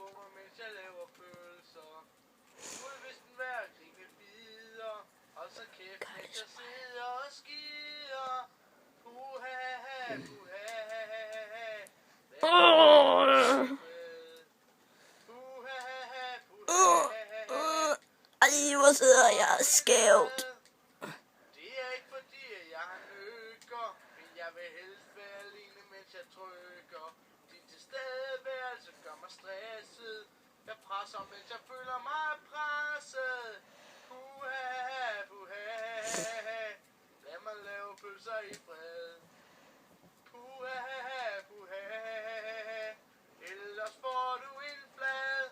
på mig, mens jeg laver pølser. Ud hvis den hver grine bider, og så kæft, mens jeg sidder og skider. Puha, puha, Ej, hvor sidder jeg skævt. Det er ikke fordi, at jeg har nøkker, men jeg vil helst være alene, mens jeg trykker. Din tilstedeværelse gør mig stresset. Jeg presser, mens jeg føler mig presset. Puha, puha, lad mig lave pølser i fred. Puha, puha, ellers får du en flad.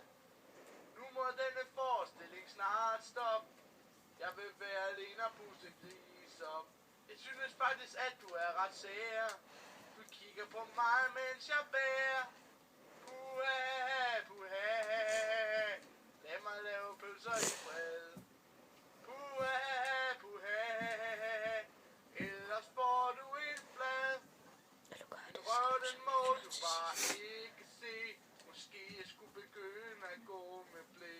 Nu må denne forestilling snart stoppe. Jeg vil være alene og puste gris op. Jeg synes faktisk, at du er ret sær. Du kigger på mig, mens jeg bærer. Puha, puha, lad mig lave pølser i fred. Puha, puha, ellers får du en flad. Din røv, den må du bare ikke se. Måske jeg skulle begynde at gå med blæ.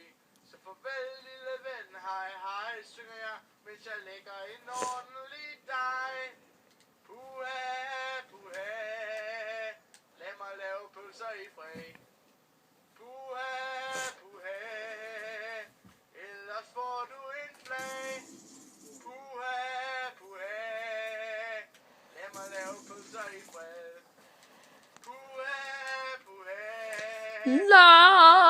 Så farvel lille ven, hej hej, synger jeg, mens jeg lægger en ordentlig dej. Puha, puha, lad mig lave pølser i fred. Puha, puha, ellers får du en flag. Puha, puha, lad mig lave pølser i fred. Puha, puha. Nej.